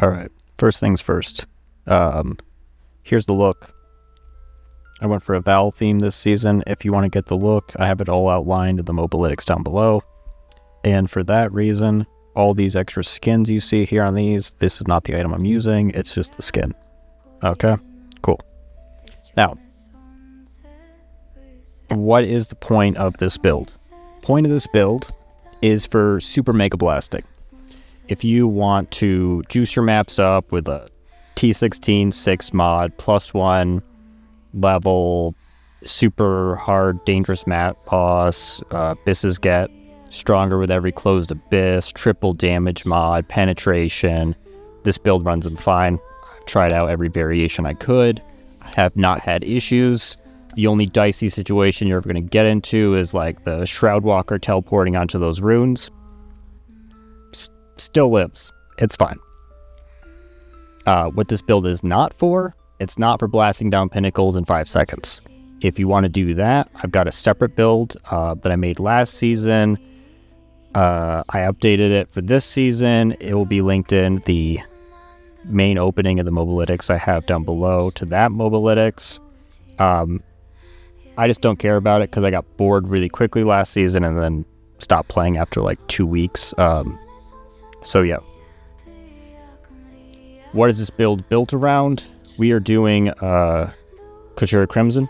All right, first things first. Here's the look. I went for a Val theme this season. If you want to get the look, I have it all outlined in the mobalytics down below. And for that reason, all these extra skins you see here on these, this is not the item I'm using, it's just the skin. Okay, cool. Now, what is the point of this build? Point of this build is for super mega blasting. If you want to juice your maps up with a T16 6 mod, +1 level, super hard, dangerous map boss, abysses get stronger with every closed abyss, triple damage mod, penetration. This build runs them fine. I've tried out every variation I could. I have not had issues. The only dicey situation you're ever going to get into is like the Shroud Walker teleporting onto those runes. Still lives. It's fine. What this build is not for, it's not for blasting down pinnacles in 5 seconds. If you want to do that, I've got a separate build that I made last season. I updated it for this season. It will be linked in the main opening of the mobalytics I have down below to that mobalytics. I just don't care about it because I got bored really quickly last season and then stopped playing after like 2 weeks. So yeah. What is this build built around? We are doing Kashira Crimson.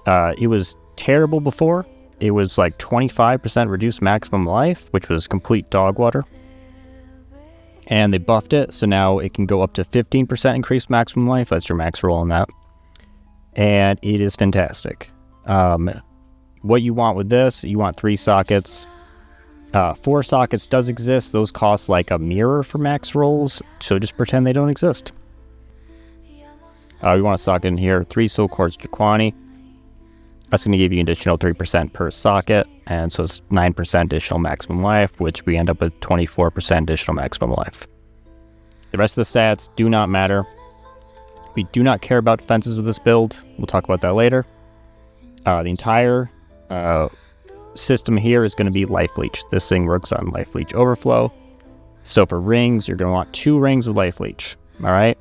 It was terrible before. It was like 25% reduced maximum life, which was complete dog water. And they buffed it, so now it can go up to 15% increased maximum life. That's your max roll on that. And it is fantastic. What you want with this, you want 3 sockets. 4 sockets does exist. Those cost like a mirror for max rolls, so just pretend they don't exist. We want a socket in here, 3 soul quartz Jaquani. That's going to give you an additional 3% per socket, and so it's 9% additional maximum life, which we end up with 24% additional maximum life. The rest of the stats do not matter. We do not care about defenses with this build. We'll talk about that later. The entire system here is going to be Life Leech. This thing works on Life Leech Overflow. So for rings, you're going to want 2 rings with Life Leech. All right?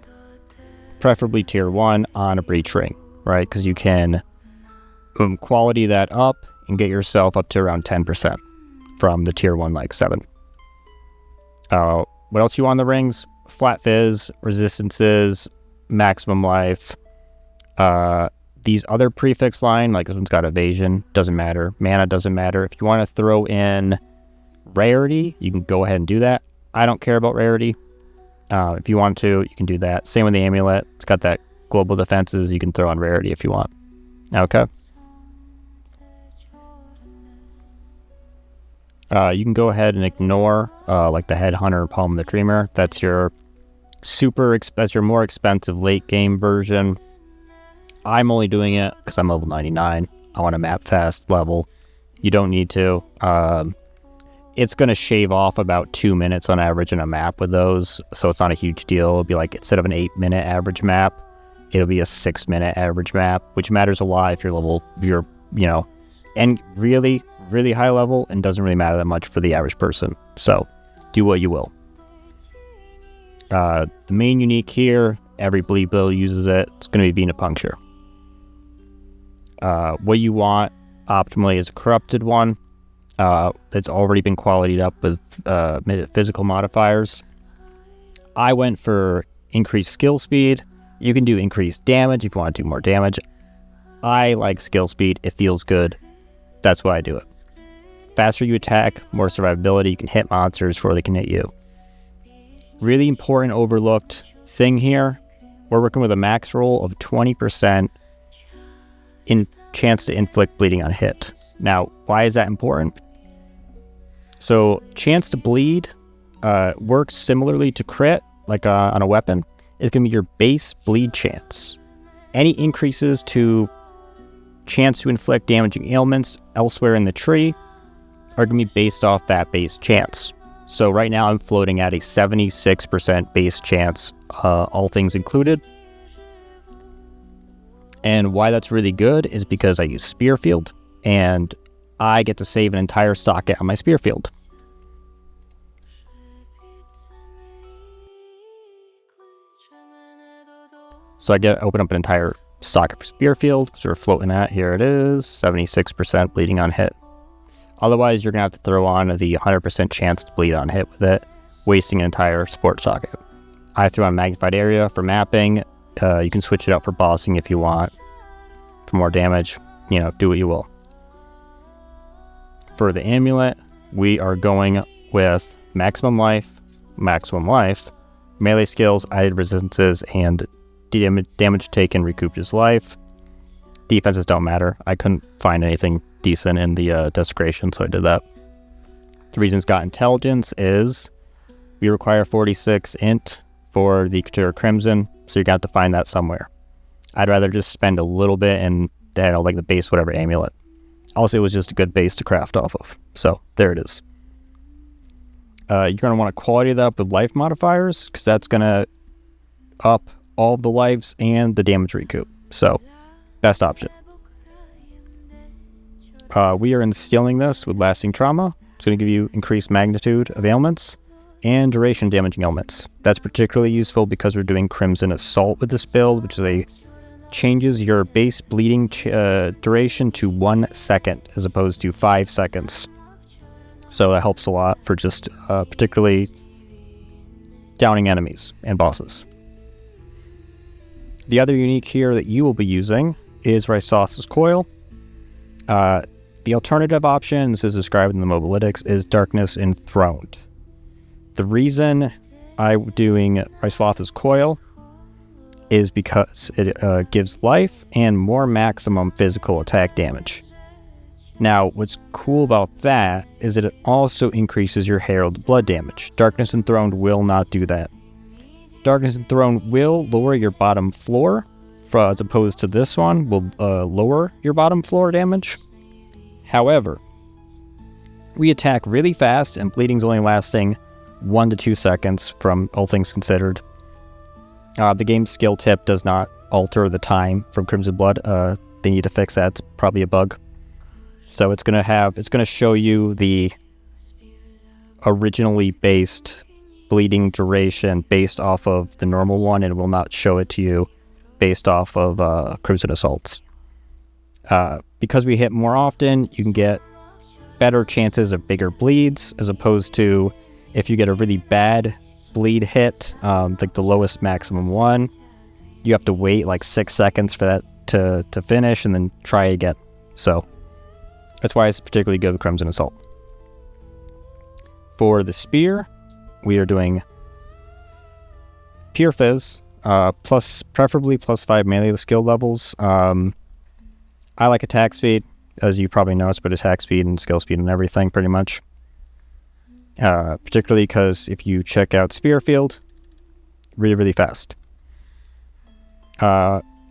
Preferably tier 1 on a Breach ring, right? Because you can quality that up and get yourself up to around 10% from the tier 1 like 7. What else you want on the rings? Flat Fizz, resistances, maximum life. These other prefix line, like this one's got evasion, doesn't matter. Mana doesn't matter. If you want to throw in rarity, you can go ahead and do that. I don't care about rarity. If you want to, you can do that. Same with the amulet. It's got that global defenses. You can throw on rarity if you want. Okay. You can go ahead and ignore like the Headhunter, Palm the Dreamer. That's your that's your more expensive late game version. I'm only doing it because I'm level 99. I want a map fast level. You don't need to. It's going to shave off about 2 minutes on average in a map with those, so it's not a huge deal. It'll be like, instead of an 8-minute average map, it'll be a 6-minute average map, which matters a lot if you're and really, really high level, and doesn't really matter that much for the average person. So, do what you will. The main unique here, every bleed build uses it. It's going to be Venipuncture. What you want optimally is a corrupted one that's already been qualityed up with physical modifiers. I went for increased skill speed. You can do increased damage if you want to do more damage. I like skill speed. It feels good. That's why I do it. Faster you attack, more survivability. You can hit monsters before they can hit you. Really important overlooked thing here. We're working with a max roll of 20% in chance to inflict bleeding on hit. Now, why is that important? So, chance to bleed works similarly to crit, like on a weapon. It's going to be your base bleed chance. Any increases to chance to inflict damaging ailments elsewhere in the tree are going to be based off that base chance. So right now I'm floating at a 76% base chance, all things included. And why that's really good is because I use Spear Field, and I get to save an entire socket on my Spear Field. So I open up an entire socket for Spear Field, so we're floating at, here it is, 76% bleeding on hit. Otherwise, you're going to have to throw on the 100% chance to bleed on hit with it, wasting an entire support socket. I threw on Magnified Area for mapping. You can switch it out for bossing if you want, for more damage. You know, do what you will. For the amulet, we are going with maximum life, melee skills, added resistances, and damage taken recuperates life. Defenses don't matter. I couldn't find anything decent in the desecration, so I did that. The reason it's got intelligence is we require 46 int for the Couture Crimson, so you're going to have to find that somewhere. I'd rather just spend a little bit and like the base whatever amulet. Also, it was just a good base to craft off of. So there it is. You're going to want to quality that up with life modifiers, because that's going to up all the lives and the damage recoup. So best option. We are instilling this with lasting trauma. It's going to give you increased magnitude of ailments and duration damaging ailments. That's particularly useful because we're doing Crimson Assault with this build, which is changes your base bleeding duration to 1 second as opposed to 5 seconds. So that helps a lot for just particularly downing enemies and bosses. The other unique here that you will be using is Rysos's Coil. The alternative option, this is described in the Mobalytics, is Darkness Enthroned. The reason I'm doing Rysos's Coil is because it gives life and more maximum physical attack damage. Now, what's cool about that is that it also increases your Herald Blood damage. Darkness Enthroned will not do that. Darkness Enthroned will lower your bottom floor, as opposed to this one, will lower your bottom floor damage. However, we attack really fast, and bleeding's only lasting 1 to 2 seconds from all things considered. The game's skill tip does not alter the time from Crimson Blood. They need to fix that. It's probably a bug. So it's gonna show you the originally based bleeding duration based off of the normal one, and it will not show it to you based off of Crimson Assaults. Because we hit more often, you can get better chances of bigger bleeds, as opposed to if you get a really bad bleed hit, like the lowest maximum one, you have to wait like 6 seconds for that to finish and then try again. So that's why it's particularly good with Crimson Assault. For the spear, we are doing Pure Fizz, preferably +5 melee skill levels. I like attack speed, as you probably know, but attack speed and skill speed and everything pretty much. Particularly because if you check out Spear Field, really, really fast.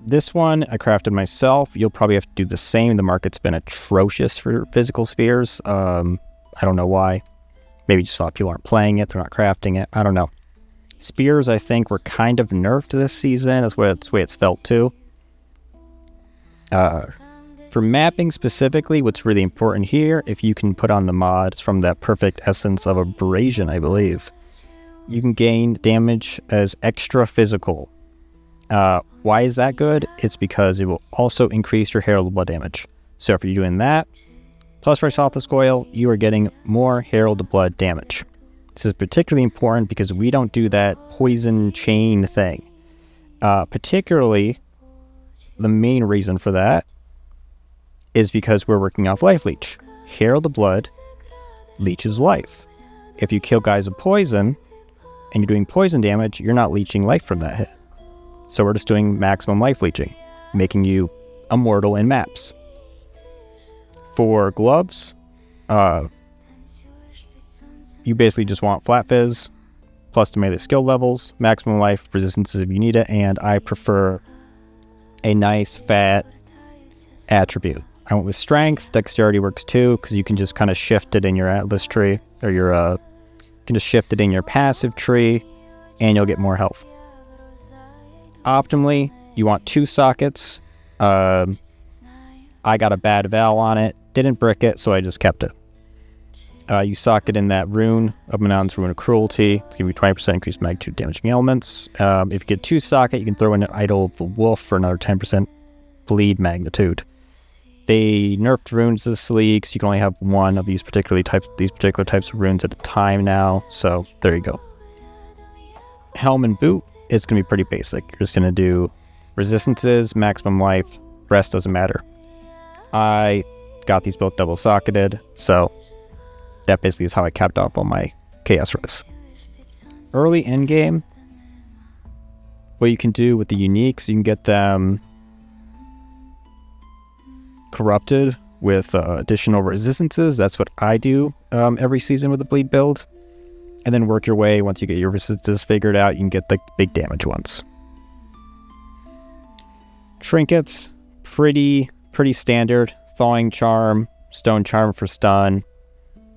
This one I crafted myself. You'll probably have to do the same. The market's been atrocious for physical spears. I don't know why. Maybe just a lot of people aren't playing it. They're not crafting it. I don't know. Spears, I think, were kind of nerfed this season. That's the way it's felt too. For mapping specifically, what's really important here, if you can put on the mod, it's from that Perfect Essence of Abrasion, I believe. You can gain damage as extra physical. Why is that good? It's because it will also increase your Herald Blood damage. So if you're doing that, plus Rysos's Coil, you are getting more Herald Blood damage. This is particularly important because we don't do that poison chain thing. Particularly, the main reason for that is because we're working off Life Leech. Herald the Blood leeches life. If you kill guys with poison, and you're doing poison damage, you're not leeching life from that hit. So we're just doing maximum life leeching, making you immortal in maps. For gloves, you basically just want Flat Fizz, plus the melee skill levels, maximum life, resistances if you need it, and I prefer a nice fat attribute. I went with strength. Dexterity works too, because you can just kind of shift it in your atlas tree, or you can just shift it in your passive tree, and you'll get more health. Optimally, you want 2 sockets. I got a bad Val on it, didn't brick it, so I just kept it. You socket in that rune of Manon's Rune of Cruelty. It's going to be 20% increased magnitude damaging elements. If you get 2 socket, you can throw in an Idol of the Wolf for another 10% bleed magnitude. They nerfed runes this league, so you can only have one of these particular types of runes at a time now. So there you go. Helm and boot is going to be pretty basic. You're just going to do resistances, maximum life, rest doesn't matter. I got these both double socketed, so that basically is how I capped off all my chaos res. Early endgame, what you can do with the uniques, you can get them corrupted with additional resistances. That's what I do every season with the bleed build. And then work your way, once you get your resistances figured out, you can get the big damage ones. Trinkets, pretty standard. Thawing Charm, Stone Charm for stun,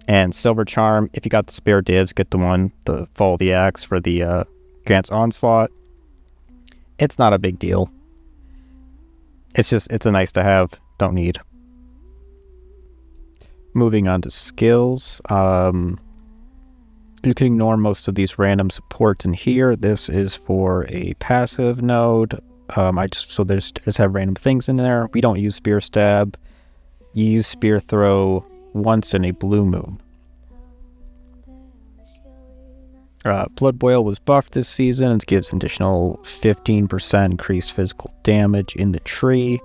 and Silver Charm. If you got the spare divs, get the Fall of the Axe for the Grant's Onslaught. It's not a big deal. It's a nice to have, don't need. Moving on to skills. You can ignore most of these random supports in here. This is for a passive node. There's just have random things in there. We don't use Spear Stab. You use Spear Throw once in a blue moon. Blood Boil was buffed this season. It gives an additional 15% increased physical damage in the tree.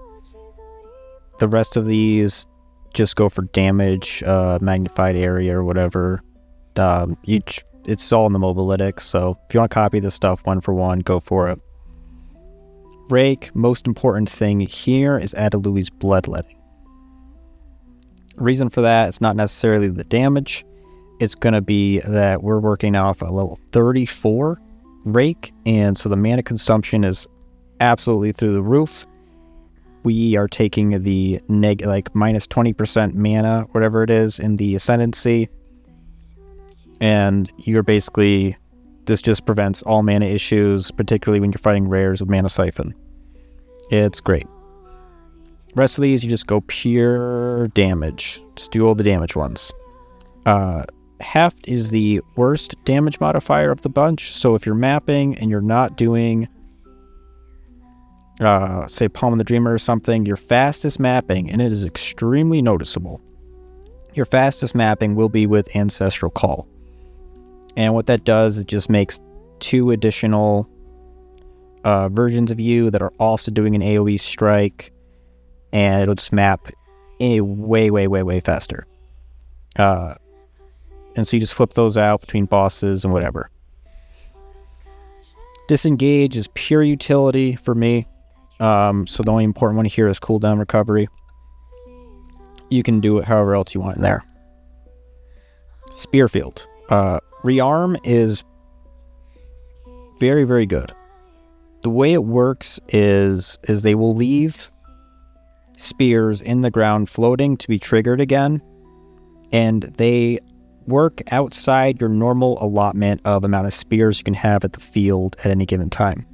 The rest of these just go for damage, magnified area or whatever. It's all in the mobilytics, so if you want to copy this stuff one for one, go for it. Rake, most important thing here is Adelui's Bloodletting. Reason for that, it's not necessarily the damage. It's going to be that we're working off a level 34 Rake, and so the mana consumption is absolutely through the roof. We are taking the minus 20% mana, whatever it is, in the Ascendancy. And you're basically, this just prevents all mana issues, particularly when you're fighting rares with Mana Siphon. It's great. Rest of these, you just go pure damage. Just do all the damage ones. Heft is the worst damage modifier of the bunch, so if you're mapping and you're not doing, say, Palm of the Dreamer or something, your fastest mapping, and it is extremely noticeable, your fastest mapping will be with Ancestral Call. And what that does, it just makes 2 additional versions of you that are also doing an AoE strike, and it'll just map way faster. And so you just flip those out between bosses and whatever. Disengage is pure utility for me. So the only important one here is cooldown recovery. You can do it however else you want in there. Spearfield. Rearm is very good. The way it works is they will leave spears in the ground floating to be triggered again, and they work outside your normal allotment of amount of spears you can have at the field at any given time.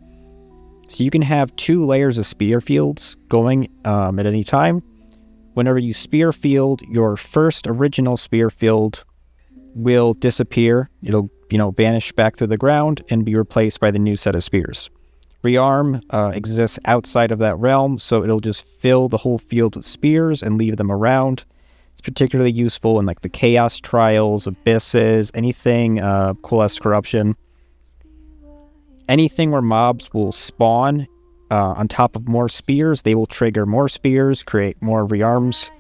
So you can have 2 layers of spear fields going at any time. Whenever you spear field, your first original spear field will disappear. It'll, vanish back through the ground and be replaced by the new set of spears. Rearm exists outside of that realm, so it'll just fill the whole field with spears and leave them around. It's particularly useful in the Chaos Trials, Abysses, anything, Coalesced Corruption. Anything where mobs will spawn on top of more spears, they will trigger more spears, create more rearms,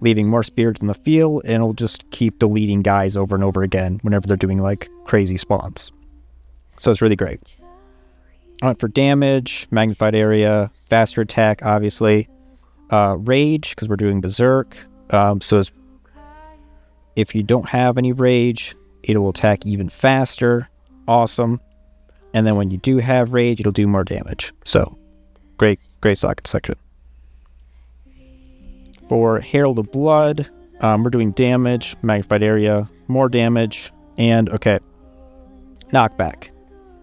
leaving more spears in the field, and it'll just keep deleting guys over and over again whenever they're doing crazy spawns. So it's really great. I went for damage, magnified area, faster attack, obviously. Rage, because we're doing Berserk. If you don't have any rage, it will attack even faster. Awesome. And then when you do have rage, it'll do more damage. So, great socket section. For Herald of Blood, we're doing damage, magnified area, more damage, and, knockback.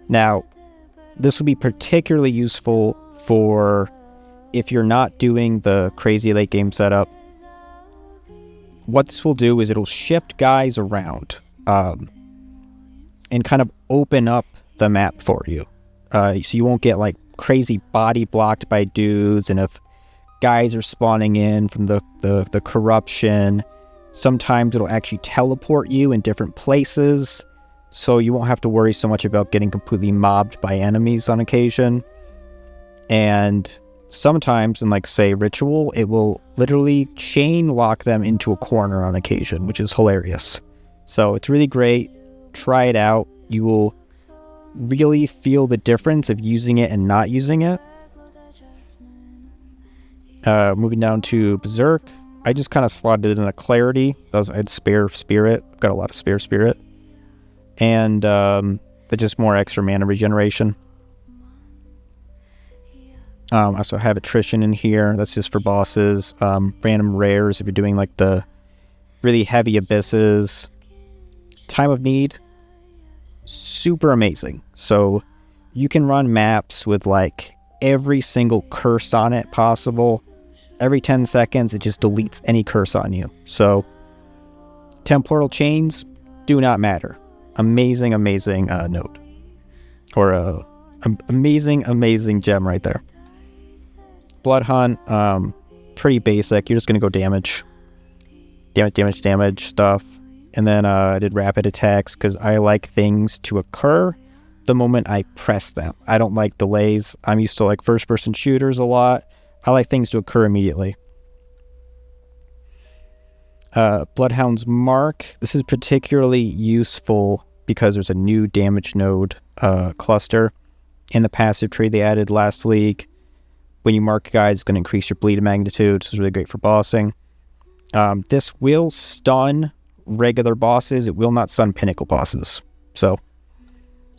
Now, this will be particularly useful for if you're not doing the crazy late game setup, what this will do is it'll shift guys around and kind of open up the map for you. So you won't get like crazy body blocked by dudes, and if guys are spawning in from the corruption, sometimes it'll actually teleport you in different places, so you won't have to worry so much about getting completely mobbed by enemies on occasion. And sometimes in, like, say, Ritual, it will literally chain lock them into a corner on occasion, which is hilarious. So it's really great. Try it out. You will really feel the difference of using it and not using it. Moving down to Berserk, I just kind of slotted it in a Clarity. I had Spare Spirit. I've got a lot of Spare Spirit. And but just more extra mana regeneration. I also have Attrition in here. That's just for bosses. Random rares if you're doing like the really heavy abysses. Time of Need, super amazing. So you can run maps with like every single curse on it possible. Every 10 seconds, it just deletes any curse on you. So Temporal Chains do not matter. Amazing, amazing node. Or amazing gem right there. Blood Hunt, pretty basic. You're just going to go damage stuff. And then I did rapid attacks because I like things to occur the moment I press them. I don't like delays. I'm used to like first-person shooters a lot. I like things to occur immediately. Bloodhound's Mark. This is particularly useful because there's a new damage node cluster in the passive tree they added last league. When you mark guys, it's going to increase your bleed magnitude. This is really great for bossing. This will stun regular bosses. It will not stun pinnacle bosses. So,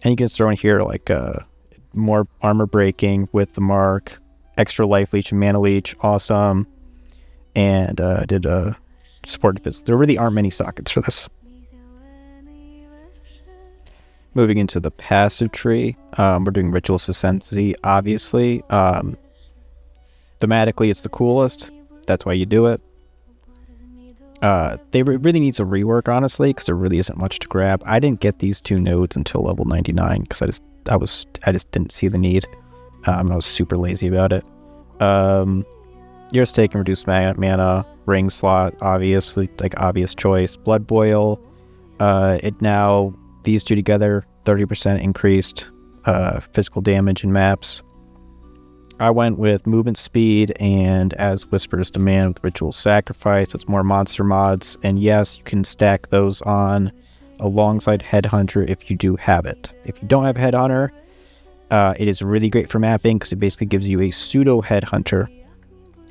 and you can throw in here like more armor breaking with the mark, extra life leech and mana leech, awesome. And did support defense. There really aren't many sockets for this. Moving into the passive tree, we're doing Ritualist Ascendancy, obviously. Thematically, it's the coolest. That's why you do it. They really need some rework, honestly, because there really isn't much to grab. I didn't get these two nodes until level 99 because I just didn't see the need. I was super lazy about it. You're just taking reduced mana, ring slot, obviously, like obvious choice. Blood Boil. It now, these two together, 30% increased physical damage in maps. I went with movement speed and as Whisper's Demand with Ritual Sacrifice. It's more monster mods, and yes, you can stack those on alongside Headhunter if you do have it. If you don't have Headhunter, it is really great for mapping because it basically gives you a pseudo Headhunter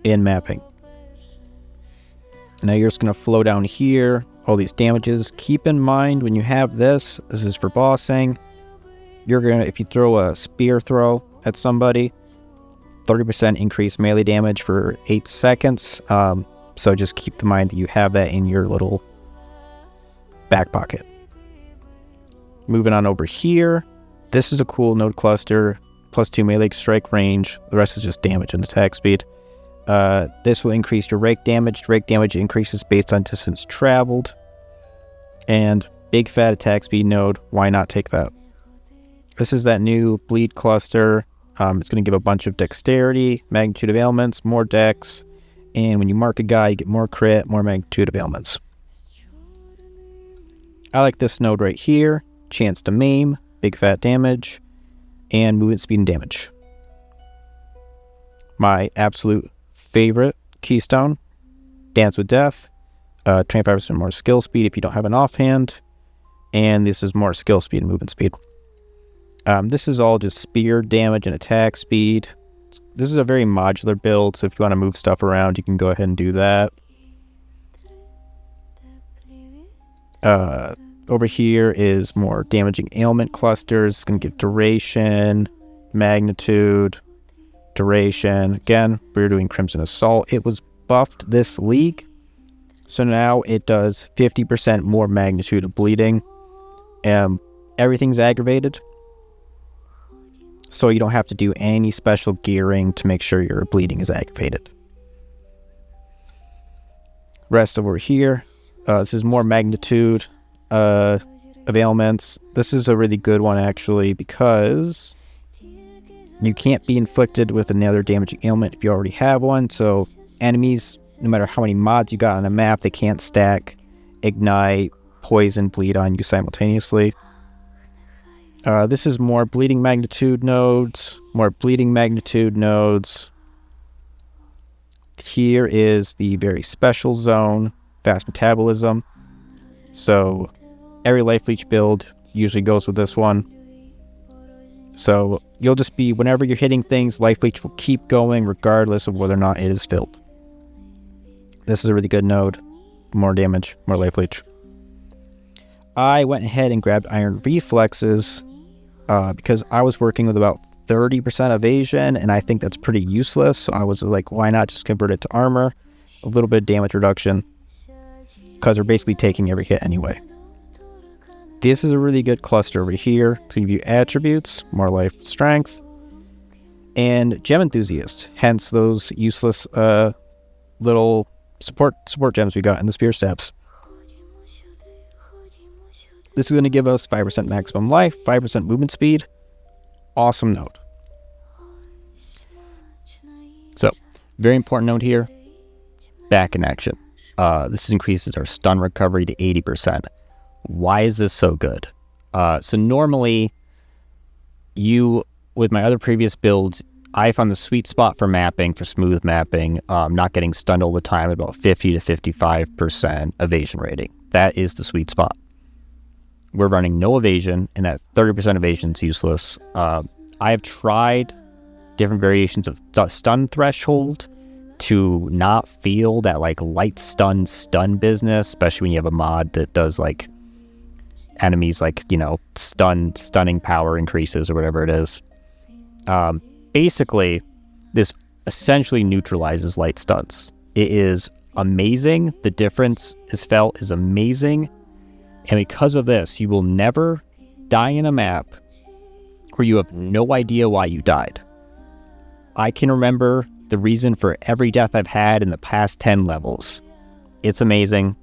in mapping. Now you're just going to flow down here, all these damages. Keep in mind when you have this is for bossing, you're going to, if you throw a spear throw at somebody, 30% increased melee damage for 8 seconds. So just keep in mind that you have that in your little back pocket. Moving on over here, this is a cool node cluster, +2 melee strike range. The rest is just damage and attack speed. This will increase your rake damage. Rake damage increases based on distance traveled. And big fat attack speed node, why not take that? This is that new bleed cluster. It's going to give a bunch of dexterity, magnitude of ailments, more dex, and when you mark a guy, you get more crit, more magnitude of ailments. I like this node right here. Chance to maim, big fat damage, and movement speed and damage. My absolute favorite keystone, Dance with Death. 25% more skill speed if you don't have an offhand, and this is more skill speed and movement speed. This is all just spear damage and attack speed. This is a very modular build, so if you want to move stuff around, you can go ahead and do that. Over here is more damaging ailment clusters. It's going to give duration, magnitude, duration. Again, we're doing Crimson Assault. It was buffed this league, so now it does 50% more magnitude of bleeding. Everything's aggravated, so you don't have to do any special gearing to make sure your bleeding is aggravated. Rest over here. This is more magnitude of ailments. This is a really good one, actually, because you can't be inflicted with another damaging ailment if you already have one. So enemies, no matter how many mods you got on the map, they can't stack, ignite, poison, bleed on you simultaneously. This is more bleeding magnitude nodes, Here is the very special zone, fast metabolism. So every life leech build usually goes with this one. So you'll just be, whenever you're hitting things, life leech will keep going regardless of whether or not it is filled. This is a really good node. More damage, more life leech. I went ahead and grabbed iron reflexes because I was working with about 30% evasion, and I think that's pretty useless. So I was like, why not just convert it to armor? A little bit of damage reduction, because they're basically taking every hit anyway. This is a really good cluster over here to give you attributes, more life, strength, and gem enthusiast. Hence those useless little support gems we got in the spear steps. This is going to give us 5% maximum life, 5% movement speed. Awesome node. So, very important note here. Back in action. This increases our stun recovery to 80%. Why is this so good? So normally, with my other previous builds, I found the sweet spot for mapping, for smooth mapping, not getting stunned all the time, at about 50 to 55% evasion rating. That is the sweet spot. We're running no evasion, and that 30% evasion is useless. I have tried different variations of stun threshold to not feel that like light stun business, especially when you have a mod that does like enemies like, stunning power increases or whatever it is. Basically, this essentially neutralizes light stuns. It is amazing. The difference is felt is amazing. And because of this, you will never die in a map where you have no idea why you died. I can remember the reason for every death I've had in the past 10 levels. It's amazing.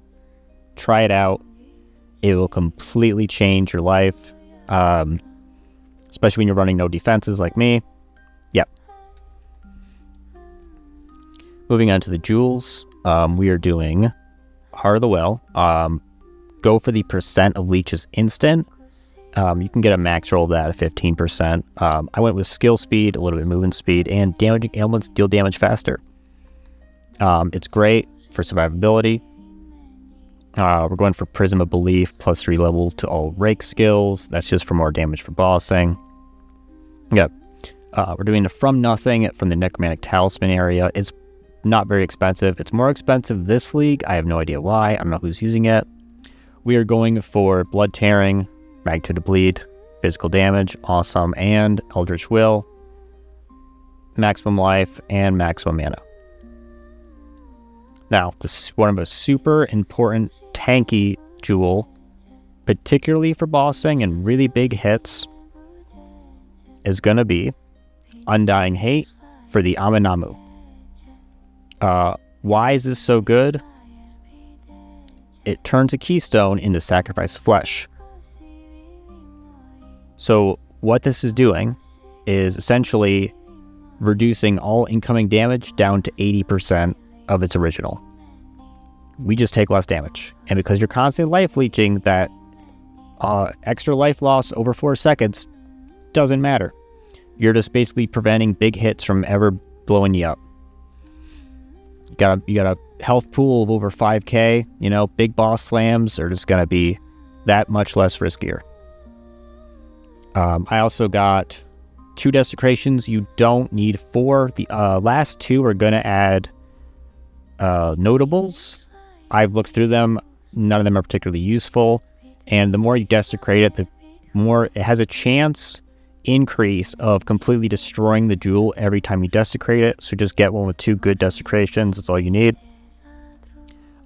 Try it out. It will completely change your life, especially when you're running no defenses like me. Yep. Moving on to the jewels, we are doing Heart of the Well. Go for the percent of leeches instant. You can get a max roll of that at 15%. I went with skill speed, a little bit of movement speed, and damaging ailments deal damage faster. It's great for survivability. We're going for Prism of Belief, plus 3 level to all rake skills. That's just for more damage for bossing. Yep. We're doing the From Nothing from the Necromantic Talisman area. It's not very expensive. It's more expensive this league. I have no idea why. I don't know who's using it. We are going for Blood Tearing, Magnitude of Bleed, Physical Damage, Awesome, and Eldritch Will, Maximum Life, and Maximum Mana. Now, this is one of a super important tanky jewel, particularly for bossing and really big hits, is going to be Undying Hate for the Aminamu. Why is this so good? It turns a keystone into Sacrifice of Flesh. So what this is doing is essentially reducing all incoming damage down to 80% of its original. We just take less damage. And because you're constantly life leeching, that extra life loss over 4 seconds doesn't matter. You're just basically preventing big hits from ever blowing you up. You got a health pool of over 5k, big boss slams are just going to be that much less riskier. I also got 2 desecrations. You don't need 4. The last 2 are going to add notables. I've looked through them. None of them are particularly useful. And the more you desecrate it, the more it has a chance increase of completely destroying the jewel every time you desecrate it. So just get one with 2 good desecrations. That's all you need.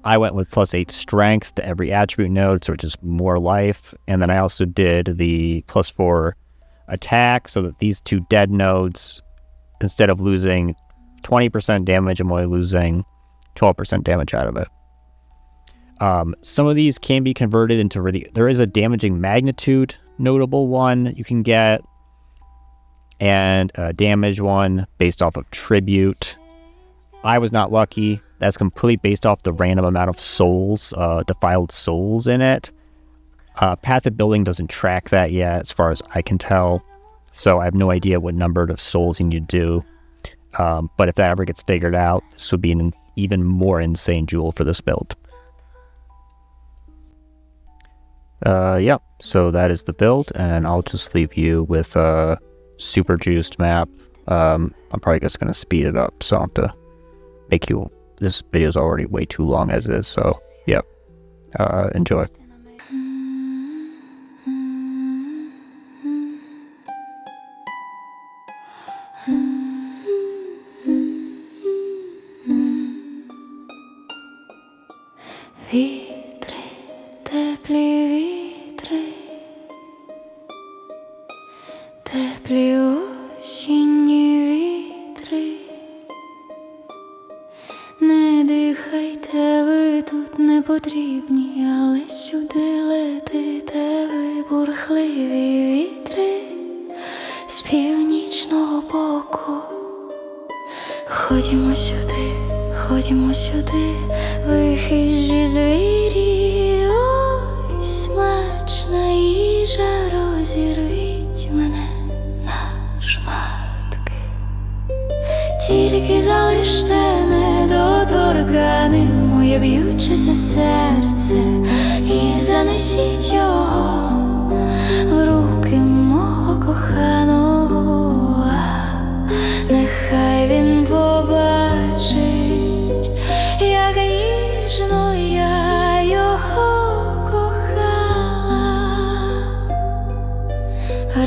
I went with +8 strength to every attribute node, so it's just more life. And then I also did the +4 attack, so that these 2 dead nodes, instead of losing 20% damage, I'm only losing 12% damage out of it. Some of these can be converted into really... There is a damaging magnitude notable one you can get, and a damage one based off of tribute. I was not lucky. That's completely based off the random amount of souls, defiled souls in it. Path of Building doesn't track that yet, as far as I can tell. So I have no idea what number of souls you need to do. But if that ever gets figured out, this would be an even more insane jewel for this build. Yeah, so that is the build, and I'll just leave you with a super juiced map. I'm probably just going to speed it up, so I'll have to make you... This video is already way too long as is, so yeah, enjoy. Вітри, теплі вітри, теплі осінні вітри. Не дихайте, ви тут не потрібні, але сюди летите ви, бурхливі вітри з північного боку. Ходімо сюди, ви хижі звірі, ось смачна їжа, розірвіть мене на шматки. Тільки залиште недоторканим моє б'ючеся серце і занесіть його в руки мого коханого. Нехай він побачить, як ніжно я його кохала.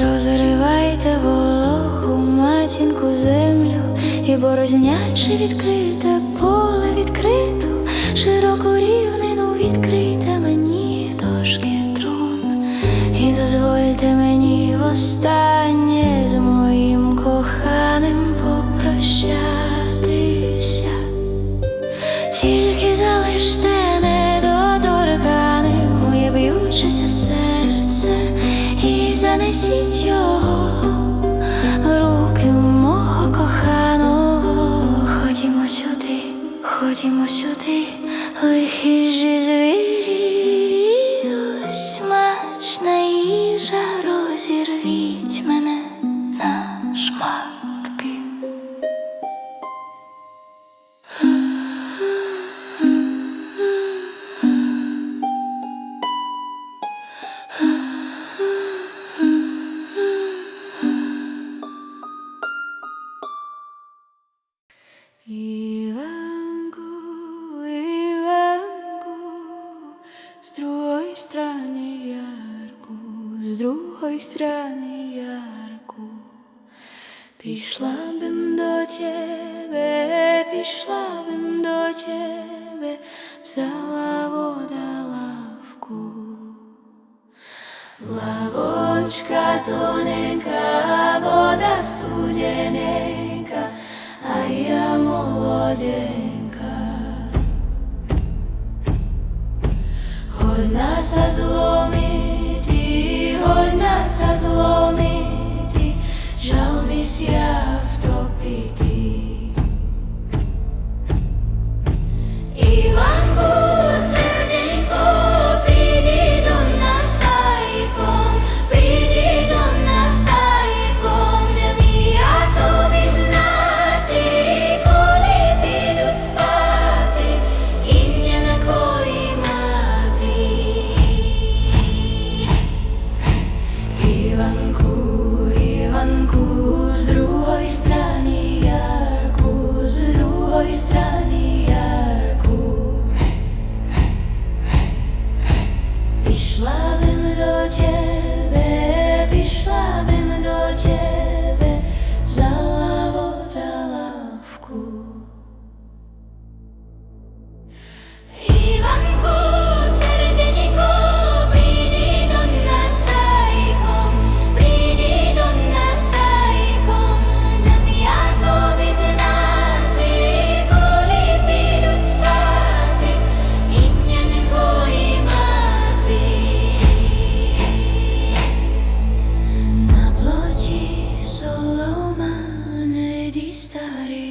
Розривайте вологу матінку землю і борозняче відкрите поле, відкриту широку рівнину, відкрийте мені дошки трун і дозвольте мені востаннє з моїм коханим попрощатися. Тільки залиште недоторканим моє б'ючеся серце і занесіть його в руки мого коханого. Ходімо сюди, ви хижі звірі, ось смачна їжа, розірвіть мене на шматки. Иванку, с другой стороны ярку, с другой стороны ярку. Пішла бим до тебе, взяла вода лавку. Лавочка тоненька, вода студененька, а я молоденька. Хоть нас зломити, жаль я втопити. Іванку, серденько, приди до нас тайком, приди до нас тайком, де я тобі знати, коли піду спати, і не на кої мати. Іванку, з другої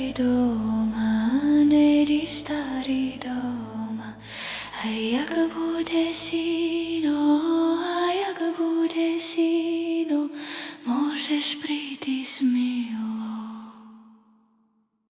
старый дома, нери старый дома. А як буде сіно, можеш прийти з